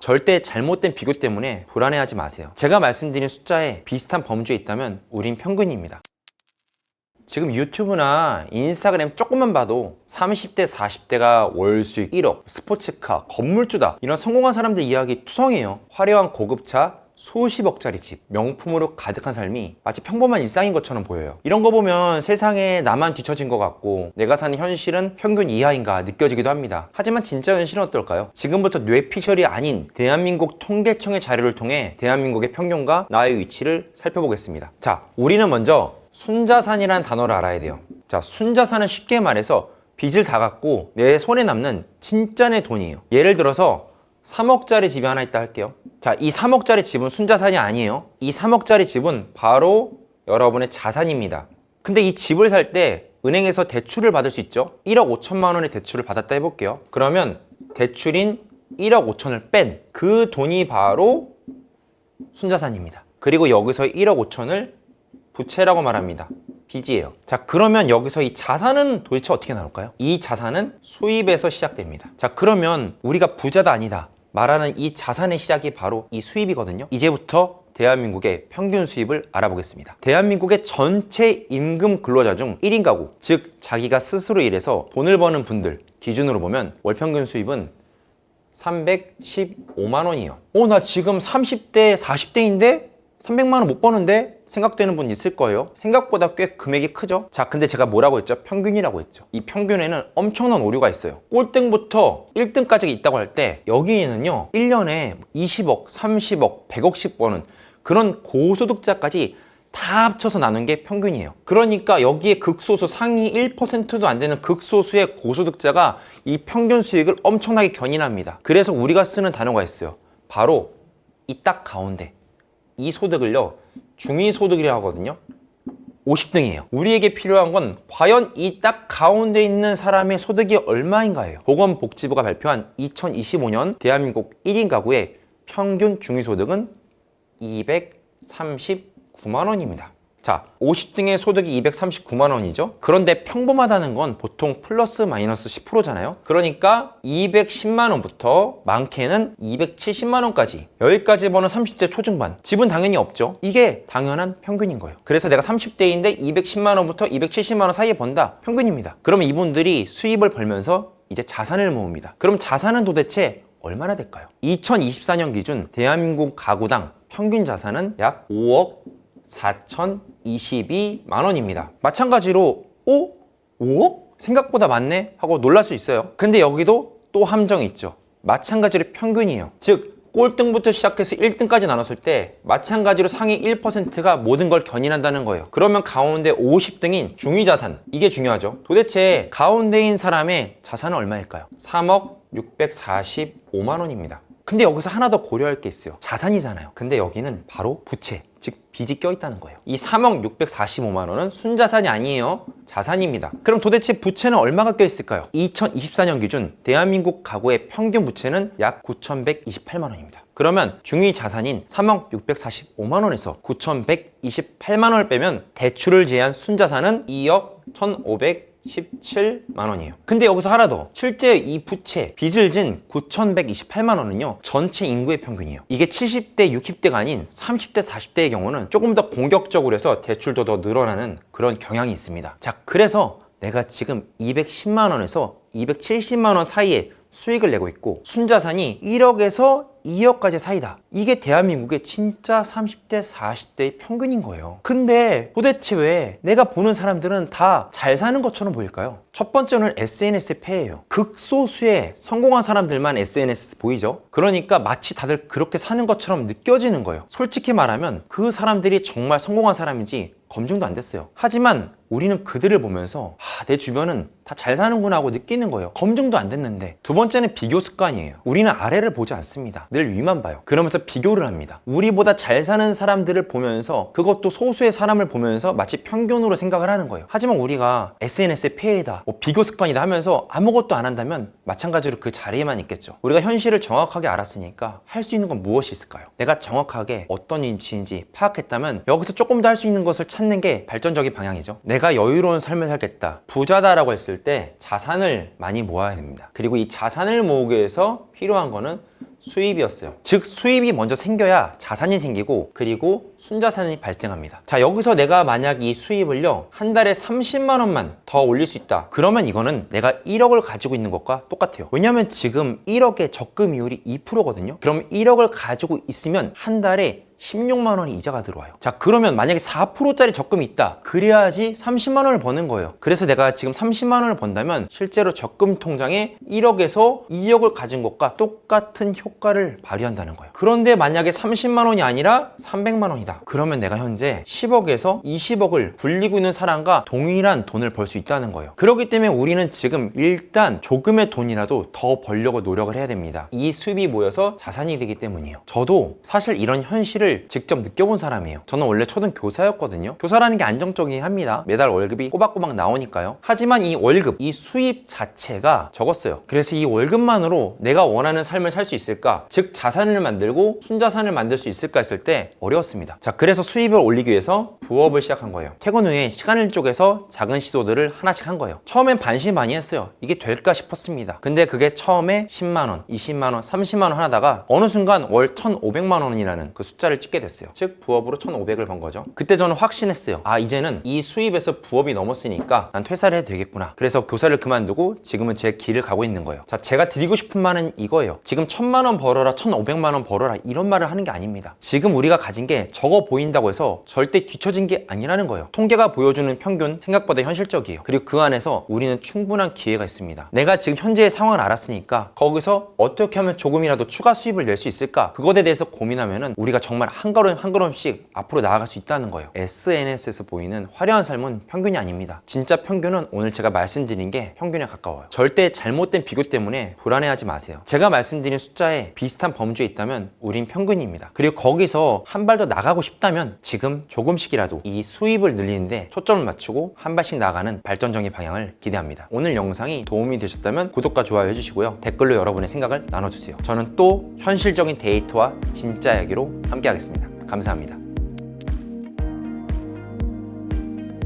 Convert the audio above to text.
절대 잘못된 비교 때문에 불안해하지 마세요. 제가 말씀드린 숫자에 비슷한 범주에 있다면 우린 평균입니다. 지금 유튜브나 인스타그램 조금만 봐도 30대, 40대가 월수익 1억, 스포츠카, 건물주다, 이런 성공한 사람들 이야기 투성이에요. 화려한 고급차, 수십억짜리 집, 명품으로 가득한 삶이 마치 평범한 일상인 것처럼 보여요. 이런 거 보면 세상에 나만 뒤처진 것 같고 내가 사는 현실은 평균 이하인가 느껴지기도 합니다. 하지만 진짜 현실은 어떨까요? 지금부터 뇌피셜이 아닌 대한민국 통계청의 자료를 통해 대한민국의 평균과 나의 위치를 살펴보겠습니다. 자, 우리는 먼저 순자산이라는 단어를 알아야 돼요. 자, 순자산은 쉽게 말해서 빚을 다 갚고 내 손에 남는 진짜 내 돈이에요. 예를 들어서 3억짜리 집이 하나 있다 할게요. 자, 이 3억짜리 집은 순자산이 아니에요. 이 3억짜리 집은 바로 여러분의 자산입니다. 근데 이 집을 살 때 은행에서 대출을 받을 수 있죠. 1억 5천만 원의 대출을 받았다 해볼게요. 그러면 대출인 1억 5천을 뺀 그 돈이 바로 순자산입니다. 그리고 여기서 1억 5천을 부채라고 말합니다. 빚이에요. 자, 그러면 여기서 이 자산은 도대체 어떻게 나올까요? 이 자산은 수입에서 시작됩니다. 자, 그러면 우리가 부자다 아니다 말하는 이 자산의 시작이 바로 이 수입이거든요. 이제부터 대한민국의 평균 수입을 알아보겠습니다. 대한민국의 전체 임금 근로자 중 1인 가구, 즉 자기가 스스로 일해서 돈을 버는 분들 기준으로 보면 월 평균 수입은 315만 원이에요. 나 지금 30대, 40대인데 300만 원 못 버는데? 생각되는 분 있을 거예요. 생각보다 꽤 금액이 크죠. 자, 근데 제가 뭐라고 했죠? 평균이라고 했죠. 이 평균에는 엄청난 오류가 있어요. 꼴등부터 1등까지 있다고 할 때 여기에는요 1년에 20억, 30억, 100억씩 버는 그런 고소득자까지 다 합쳐서 나눈 게 평균이에요. 그러니까 여기에 극소수, 상위 1%도 안 되는 극소수의 고소득자가 이 평균 수익을 엄청나게 견인합니다. 그래서 우리가 쓰는 단어가 있어요. 바로 이 딱 가운데 이 소득을요 중위소득이라고 하거든요. 50등이에요. 우리에게 필요한 건 과연 이 딱 가운데 있는 사람의 소득이 얼마인가예요. 보건복지부가 발표한 2025년 대한민국 1인 가구의 평균 중위소득은 239만 원입니다. 자, 50등의 소득이 239만 원이죠. 그런데 평범하다는 건 보통 플러스 마이너스 10%잖아요. 그러니까 210만 원부터 많게는 270만 원까지, 여기까지 버는 30대 초중반, 집은 당연히 없죠. 이게 당연한 평균인 거예요. 그래서 내가 30대인데 210만 원부터 270만 원 사이에 번다, 평균입니다. 그러면 이분들이 수입을 벌면서 이제 자산을 모읍니다. 그럼 자산은 도대체 얼마나 될까요? 2024년 기준 대한민국 가구당 평균 자산은 약 5억 4,022만 원입니다. 마찬가지로 5억? 생각보다 많네? 하고 놀랄 수 있어요. 근데 여기도 또 함정이 있죠. 마찬가지로 평균이에요. 즉 꼴등부터 시작해서 1등까지 나눴을 때 마찬가지로 상위 1%가 모든 걸 견인한다는 거예요. 그러면 가운데 50등인 중위자산, 이게 중요하죠. 도대체 가운데인 사람의 자산은 얼마일까요? 3억 645만 원입니다. 근데 여기서 하나 더 고려할 게 있어요. 자산이잖아요. 근데 여기는 바로 부채, 즉 빚이 껴있다는 거예요. 이 3억 645만 원은 순자산이 아니에요. 자산입니다. 그럼 도대체 부채는 얼마가 껴있을까요? 2024년 기준 대한민국 가구의 평균 부채는 약 9,128만 원입니다. 그러면 중위 자산인 3억 645만 원에서 9,128만 원을 빼면 대출을 제외한 순자산은 2억 1,517만 원이에요. 근데 여기서 하나 더, 실제 이 부채, 빚을 진 9,128만 원은요 전체 인구의 평균이에요. 이게 70대, 60대가 아닌 30대, 40대의 경우는 조금 더 공격적으로 해서 대출도 더 늘어나는 그런 경향이 있습니다. 자, 그래서 내가 지금 210만 원에서 270만 원 사이에 수익을 내고 있고 순자산이 1억에서 2억까지 사이다. 이게 대한민국의 진짜 30대, 40대의 평균인 거예요. 근데 도대체 왜 내가 보는 사람들은 다 잘 사는 것처럼 보일까요? 첫 번째는 SNS의 폐해예요. 극소수의 성공한 사람들만 SNS 보이죠? 그러니까 마치 다들 그렇게 사는 것처럼 느껴지는 거예요. 솔직히 말하면 그 사람들이 정말 성공한 사람인지 검증도 안 됐어요. 하지만 우리는 그들을 보면서 내 주변은 다 잘 사는구나 하고 느끼는 거예요. 검증도 안 됐는데. 두 번째는 비교 습관이에요. 우리는 아래를 보지 않습니다. 늘 위만 봐요. 그러면서 비교를 합니다. 우리보다 잘 사는 사람들을 보면서, 그것도 소수의 사람을 보면서 마치 편견으로 생각을 하는 거예요. 하지만 우리가 SNS의 폐해다, 비교 습관이다 하면서 아무것도 안 한다면 마찬가지로 그 자리에만 있겠죠. 우리가 현실을 정확하게 알았으니까 할 수 있는 건 무엇이 있을까요? 내가 정확하게 어떤 위치인지 파악했다면 여기서 조금 더 할 수 있는 것을 찾는 게 발전적인 방향이죠. 내가 여유로운 삶을 살겠다, 부자다라고 했을 때 자산을 많이 모아야 됩니다. 그리고 이 자산을 모으기 위해서 필요한 거는 수입이었어요. 즉 수입이 먼저 생겨야 자산이 생기고 그리고 순자산이 발생합니다. 자, 여기서 내가 만약 이 수입을요 한 달에 30만 원만 더 올릴 수 있다, 그러면 이거는 내가 1억을 가지고 있는 것과 똑같아요. 왜냐면 지금 1억의 적금이율이 2%거든요 그럼 1억을 가지고 있으면 한 달에 16만 원이 이자가 들어와요. 자, 그러면 만약에 4%짜리 적금이 있다, 그래야지 30만 원을 버는 거예요. 그래서 내가 지금 30만 원을 번다면 실제로 적금 통장에 1억에서 2억을 가진 것과 똑같은 효과를 발휘한다는 거예요. 그런데 만약에 30만 원이 아니라 300만 원이다, 그러면 내가 현재 10억에서 20억을 굴리고 있는 사람과 동일한 돈을 벌 수 있다는 거예요. 그렇기 때문에 우리는 지금 일단 조금의 돈이라도 더 벌려고 노력을 해야 됩니다. 이 수입이 모여서 자산이 되기 때문이에요. 저도 사실 이런 현실을 직접 느껴본 사람이에요. 저는 원래 초등 교사였거든요. 교사라는 게 안정적이긴 합니다. 매달 월급이 꼬박꼬박 나오니까요. 하지만 이 월급, 이 수입 자체가 적었어요. 그래서 이 월급만으로 내가 원하는 삶을 살 수 있을까? 즉 자산을 만들고 순자산을 만들 수 있을까 했을 때 어려웠습니다. 자, 그래서 수입을 올리기 위해서 부업을 시작한 거예요. 퇴근 후에 시간을 쪼개서 작은 시도들을 하나씩 한 거예요. 처음엔 반신반의했어요. 이게 될까 싶었습니다. 근데 그게 처음에 10만 원, 20만 원, 30만 원 하다가 어느 순간 월 1,500만 원이라는 그 숫자를 찍게 됐어요. 즉 부업으로 1,500을 번 거죠. 그때 저는 확신했어요. 아, 이제는 이 수입에서 부업이 넘었으니까 난 퇴사를 해도 되겠구나. 그래서 교사를 그만두고 지금은 제 길을 가고 있는 거예요. 자, 제가 드리고 싶은 말은 이거예요. 지금 1,000만 원 벌어라, 1,500만 원 벌어라, 이런 말을 하는 게 아닙니다. 지금 우리가 가진 게 적어 보인다고 해서 절대 뒤처진 게 아니라는 거예요. 통계가 보여주는 평균 생각보다 현실적이에요. 그리고 그 안에서 우리는 충분한 기회가 있습니다. 내가 지금 현재의 상황을 알았으니까 거기서 어떻게 하면 조금이라도 추가 수입을 낼 수 있을까? 그것에 대해서 고민하면은 우리가 정말 한 걸음 한 걸음씩 앞으로 나아갈 수 있다는 거예요. SNS에서 보이는 화려한 삶은 평균이 아닙니다. 진짜 평균은 오늘 제가 말씀드린 게 평균에 가까워요. 절대 잘못된 비교 때문에 불안해하지 마세요. 제가 말씀드린 숫자에 비슷한 범주에 있다면 우린 평균입니다. 그리고 거기서 한 발 더 나가고 싶다면 지금 조금씩이라도 이 수입을 늘리는데 초점을 맞추고 한 발씩 나가는 발전적인 방향을 기대합니다. 오늘 영상이 도움이 되셨다면 구독과 좋아요 해주시고요. 댓글로 여러분의 생각을 나눠주세요. 저는 또 현실적인 데이터와 진짜 이야기로 함께 하겠습니다. 감사합니다.